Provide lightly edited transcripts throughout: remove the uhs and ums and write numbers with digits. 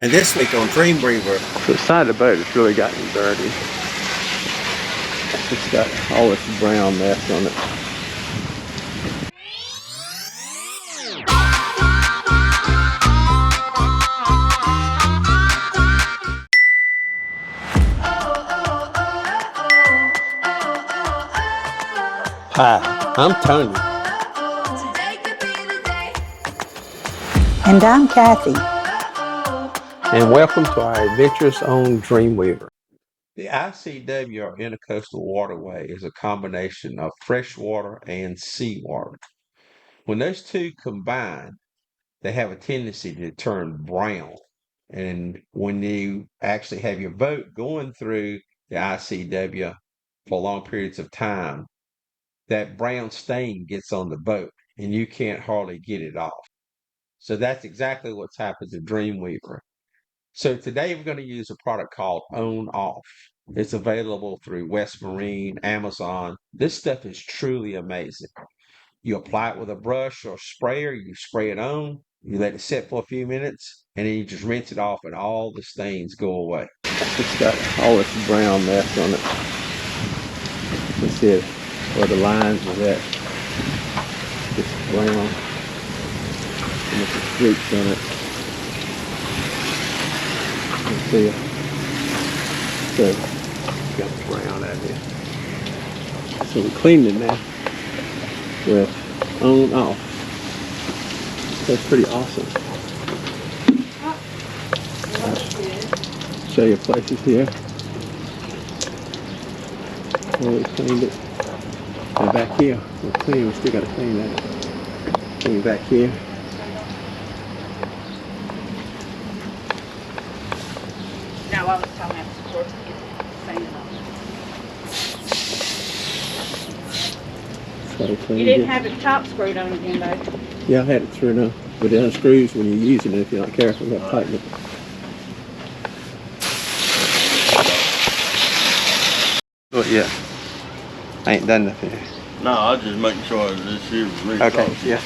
And this week on Dreamweaver, the side of the boat has really gotten dirty. It's got all this brown mess on it. Hi, I'm Tony. And I'm Kathy. And welcome to our adventures on Dreamweaver. The ICW, or Intercoastal Waterway, is a combination of fresh water and seawater. When those two combine, they have a tendency to turn brown. And when you actually have your boat going through the ICW for long periods of time, that brown stain gets on the boat and you can't hardly get it off. So that's exactly what's happened to Dreamweaver. So today we're going to use a product called On Off. It's available through West Marine, Amazon. This stuff is truly amazing. You apply it with a brush or sprayer, you spray it on, you let it sit for a few minutes, and then you just rinse it off and all the stains go away. It's got all this brown mess on it. You can see it where the lines are at. It's brown. And there's some streaks on it. You can see it. So, it's got brown out here. So we cleaned it now with On Off. That's pretty awesome. Show you places here where we cleaned it. And back here, we're clean. We still got to clean that. Clean back here. No, I was talking about the floor to get sand on. You didn't have the top screwed on again, though. Yeah, I had it screwed on. But it unscrews when you're using it if you're not careful. You got to tighten it. Oh, yeah. I ain't done nothing. No, I was just making sure this here was really Okay, soft. yeah.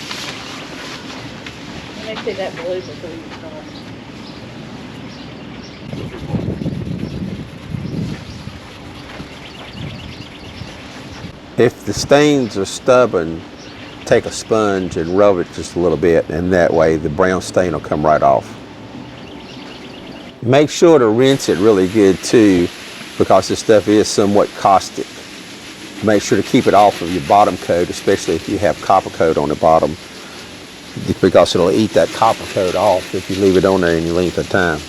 Let me see that blue before you start. If the stains are stubborn, take a sponge and rub it just a little bit, and that way the brown stain will come right off. Make sure to rinse it really good too, because this stuff is somewhat caustic. Make sure to keep it off of your bottom coat, especially if you have copper coat on the bottom, because it'll eat that copper coat off if you leave it on there any length of time.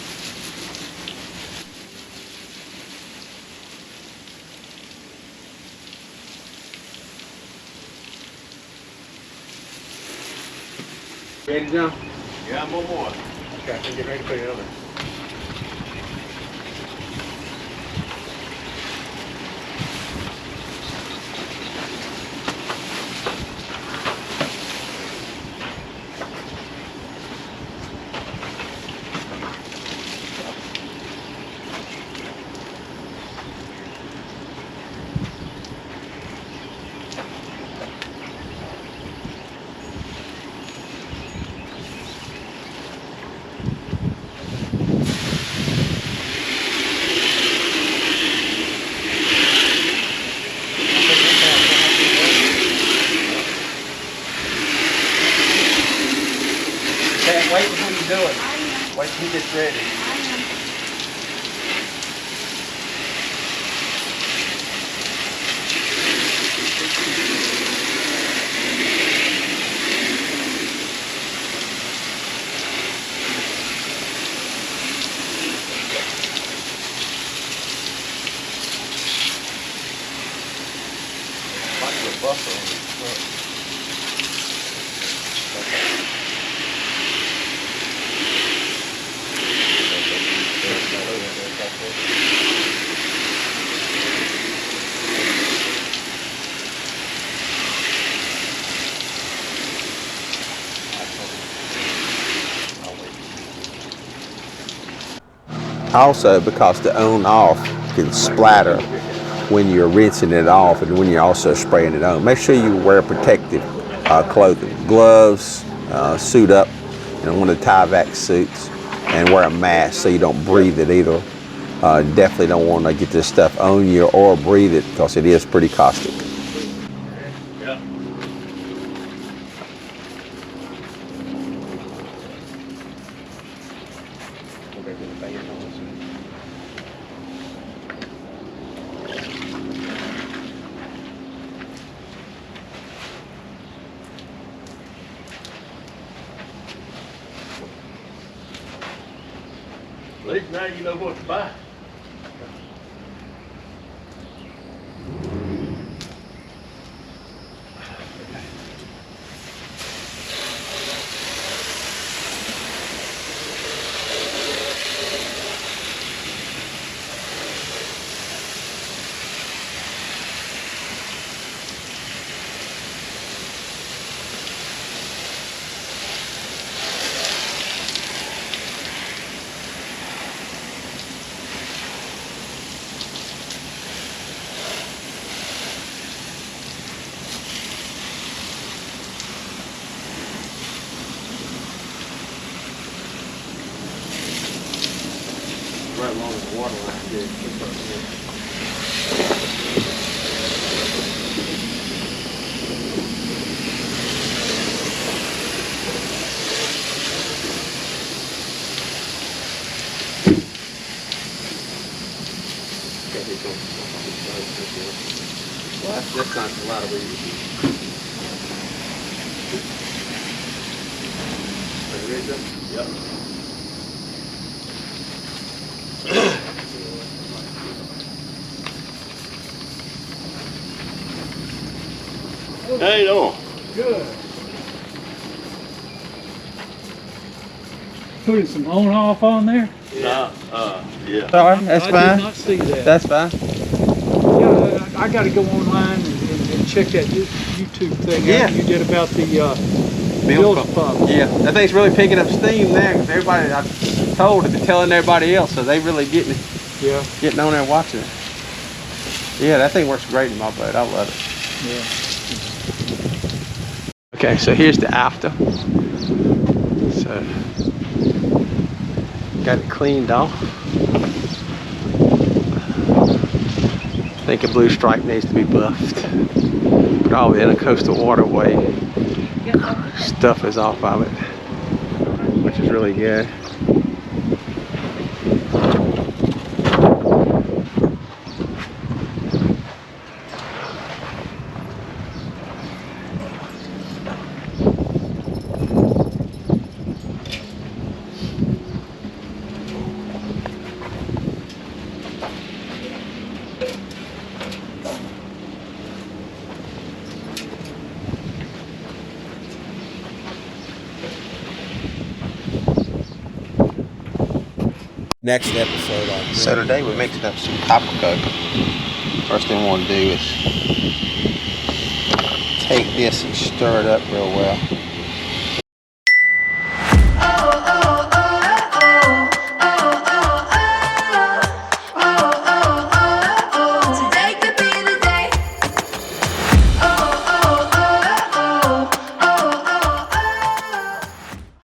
Ready, John? Yeah, one more. Okay, I'm getting ready to put it on there. Wait until you do it. Wait till he gets ready. Might put buffer on it. Also, because the On Off can splatter when you're rinsing it off and when you're also spraying it on. Make sure you wear protective clothing, gloves, suit up, one of the Tyvek suits, and wear a mask so you don't breathe it either. Definitely don't want to get this stuff on you or breathe it because it is pretty caustic. Yeah. At least now you know what to buy. Right along the water line here. Well, that's not a lot of reason. Are you ready, Joe? Yep. How you doing? Good. Putting some on-off on there? Yeah. Yeah. Sorry, that's I fine. did not see that. That's fine. Yeah, I got to go online and check that YouTube thing Yeah. out you did about the bilge pump. Yeah, that thing's really picking up steam there because everybody I've told have been telling everybody else, so they really getting on there and watching it. Yeah, that thing works great in my boat. I love it. Yeah. Okay, so here's the after. So got it cleaned off. I think a blue stripe needs to be buffed. But all the intercoastal waterway stuff is off of it, which is really good. Next episode on So today we're mixing up some copper coke. First thing we want to do is take this and stir it up real well.